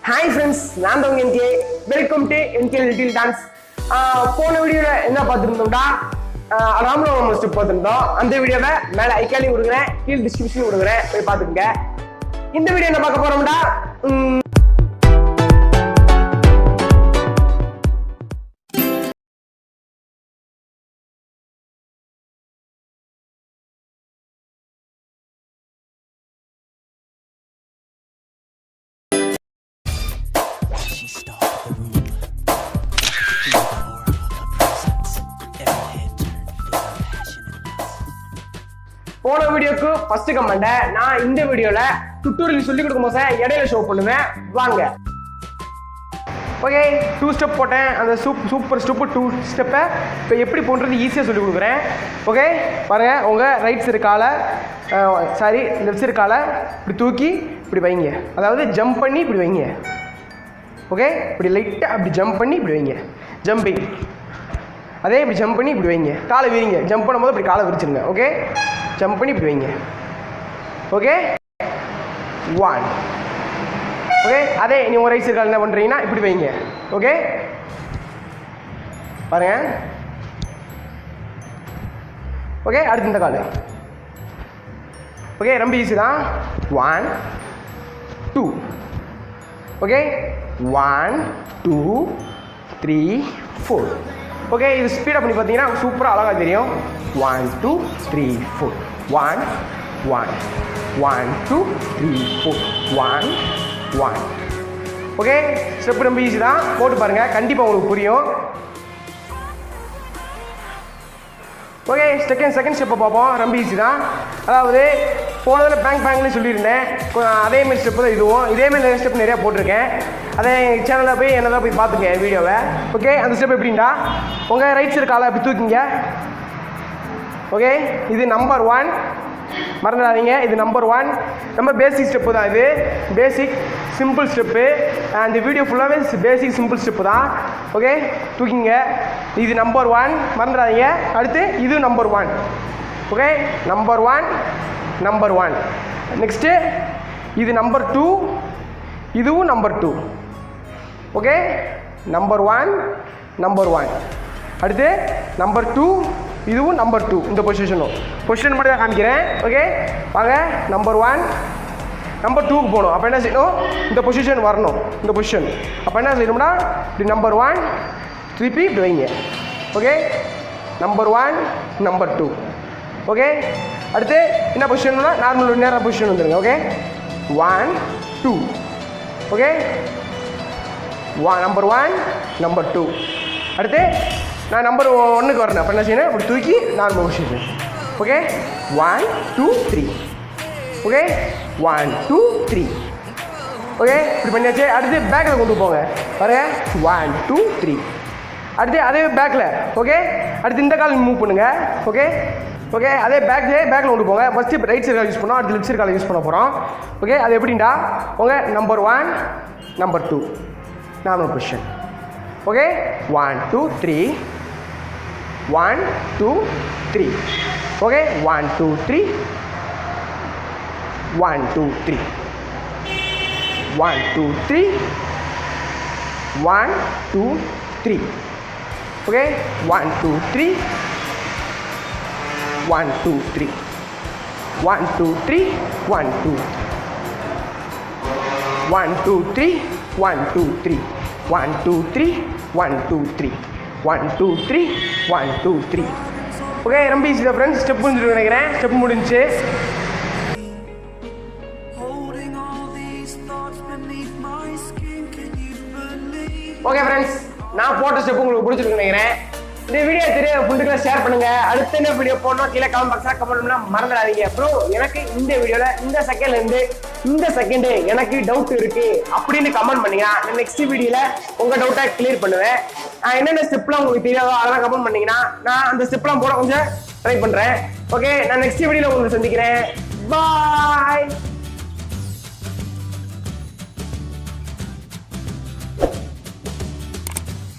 Hi friends, நான் தான் NK. Welcome to NK Little Dance. போன வீடியோல என்ன பார்த்துருந்தோம்டா, ராமநாதபுரம் ஸ்டெப் பார்த்துருந்தோம். அந்த வீடியோவை மேலே ஐக்காலையும் கொடுக்குறேன், கீழே டிஸ்கிரிப்ஷனும் கொடுக்குறேன், போய் பார்த்துக்கங்க. இந்த வீடியோ என்ன பார்க்க போறோம்டா, போன வீடியோக்கு ஃபர்ஸ்ட் கமெண்ட் நான் இந்த வீடியோல டுட்டோரியல் சொல்லி கொடுக்கும் போது இடையில ஷோ பண்ணுவேன், வாங்க. ஓகே, 2 ஸ்டெப் போட்டேன். அந்த சூப்பர் ஸ்டெப்பு 2 ஸ்டெப்பை இப்போ எப்படி போன்றது ஈஸியாக சொல்லி கொடுக்குறேன். ஓகே, பாருங்க, உங்கள் ரைட் சைடு காலை லெஃப்ட் சைடு காலை இப்படி தூக்கி இப்படி வைங்க. அதாவது ஜம்ப் பண்ணி இப்படி வைங்க. ஓகே, இப்படி லைட்டாக அப்படி ஜம்ப் பண்ணி இப்படி வைங்க. ஜம்பிங் அதே இப்படி ஜம்ப் பண்ணி இப்படி வைங்க. காலை விரிங்க. ஜம்ப் பண்ணும்போது இப்படி காலை விரிச்சிருங்க. ஓகே, ஜம்ப் பண்ணி இப்படி வைங்க. ஓகே, 1. ஓகே, அதே நீ ஒரு ரைட் சைடு கால் என்ன பண்ணுறீங்கன்னா இப்படி வைங்க. ஓகே, பாருங்க. ஓகே, அடுத்து இந்த கால். ஓகே, ரொம்ப ஈஸி தான். 1 2. ஓகே, 1 2 3 4. ஓகே, இது ஸ்பீடாக பண்ணி பார்த்தீங்கன்னா சூப்பராக அழகாக தெரியும். 1 2 3 4 1 1 1 2 3 4 1 1. ஓகே, ஸ்டெப் ரொம்ப ஈஸி தான், போட்டு பாருங்கள், கண்டிப்பாக உங்களுக்கு புரியும். ஓகே, செகண்ட் ஸ்டெப்பை பார்ப்போம். ரொம்ப ஈஸி தான். அதாவது போனதில் பேங்க்லேயும் சொல்லியிருந்தேன், அதேமாதிரி ஸ்டெப்பு தான் இதுவும். இதேமாதிரி நிறைய ஸ்டெப் நிறையா போட்டிருக்கேன். அதே சேனலில் போய் என்னதான் போய் பார்த்துக்கேன் வீடியோவை. ஓகே, அந்த ஸ்டெப் எப்படின்னா, உங்கள் ரைட் சைடு காலை அப்படி தூக்கிங்க. ஓகே, இது நம்பர் 1, மறந்துடாதீங்க. இது நம்பர் 1. ரொம்ப பேசிக் ஸ்டெப்பு தான். இது பேசிக் சிம்பிள் ஸ்டெப்பு. அந்த வீடியோ ஃபுல்லாகவே பேசிக் சிம்பிள் ஸ்டெப்பு தான். ஓகே, தூக்கிங்க. இது நம்பர் 1, மறந்துடாதீங்க. அடுத்து இது நம்பர் 1. Okay, number 1. நெக்ஸ்ட்டு இது நம்பர் 2, இதுவும் நம்பர் 2. Okay, number 1. அடுத்து நம்பர் 2, இதுவும் நம்பர் 2. இந்த பொசிஷன் மட்டும் தான் காமிக்கிறேன். ஓகே, வாங்க. நம்பர் 1 நம்பர் 2க்கு போகணும். அப்போ என்ன செய்யணும், இந்த பொசிஷன் வரணும். இந்த பொசிஷன் அப்போ என்ன செய்யணும்னா, இப்படி நம்பர் 1 திருப்பி இப்படி வைங்க. Okay, number 1 number 2. ஓகே, அடுத்து என்ன பொசிஷன்னா, நார்மல் நேராக பொசிஷன் வந்துடுங்க. ஓகே, 1 2. Okay, number 1 number 2. அடுத்து நான் நம்பர் 1க்கு வரணும். அப்போ என்ன செய்யணும், இப்படி தூக்கி normal position. Okay, 1 2 3. Okay, 1 2 3. Okay, இப்படி பண்ணியாச்சு. அடுத்து பேக்கில் கொண்டு போங்க. பாருங்க, 1 2 3. அடுத்து அதே பேக்கில். ஓகே, அடுத்து இந்த கால் மூவ் பண்ணுங்கள். ஓகே, அதே பேக்கில் கொண்டு போங்க. ஃபஸ்ட்டு ரைட் சைடு கால் யூஸ் பண்ணோம், அடுத்து லெஃப்ட் சைடு கால் யூஸ் பண்ண போகிறோம். ஓகே, அது எப்படின்டா, உங்கள் number 1 number 2 normal position. Okay, 1 2 3 1 2 3. Okay, 1 2 3 1 2 3 1 2 3 1 2 3. Okay, 1 2 3 1 2 3 1 2 3 1 2 1 2 3 1 2 3 1 2 3 1 2 3 1 2 3 1 2 3. Okay, ரொம்ப ஈஸி தான் ஃப்ரெண்ட்ஸ். ஸ்டெப் முடிஞ்சிருக்கு நினைக்கிறேன். ஸ்டெப் முடிஞ்சு. ஓகே ஃப்ரெண்ட்ஸ், நான் போட்ட ஸ்டெப் உங்களுக்கு பிடிச்சிருக்கு நினைக்கிறேன். இந்த வீடியோ தெரியாத ஃப்ரெண்டுக்குலாம் ஷேர் பண்ணுங்க. அடுத்த என்ன வீடியோ போடணும் கீழே கமெண்ட் பாக்ஸில் கமெண்ட் பண்ணலாம், மறந்துடாதீங்க. ப்ரோ, எனக்கு இந்த வீடியோவில் இந்த செகண்ட்லேருந்து இந்த செகண்டு எனக்கு டவுட் இருக்கு அப்படின்னு கமெண்ட் பண்ணீங்கன்னா நான் நெக்ஸ்ட் வீடியோவில் உங்கள் டவுட்டை கிளியர் பண்ணுவேன். என்னென்ன ஸ்டெப்லாம் உங்களுக்கு தெரியாதோ அதெல்லாம் கமெண்ட் பண்ணீங்கன்னா நான் அந்த ஸ்டெப்லாம் போட கொஞ்சம் ட்ரை பண்ணுறேன். ஓகே, நான் நெக்ஸ்ட் வீடியோவில் உங்களுக்கு சந்திக்கிறேன். பாய்.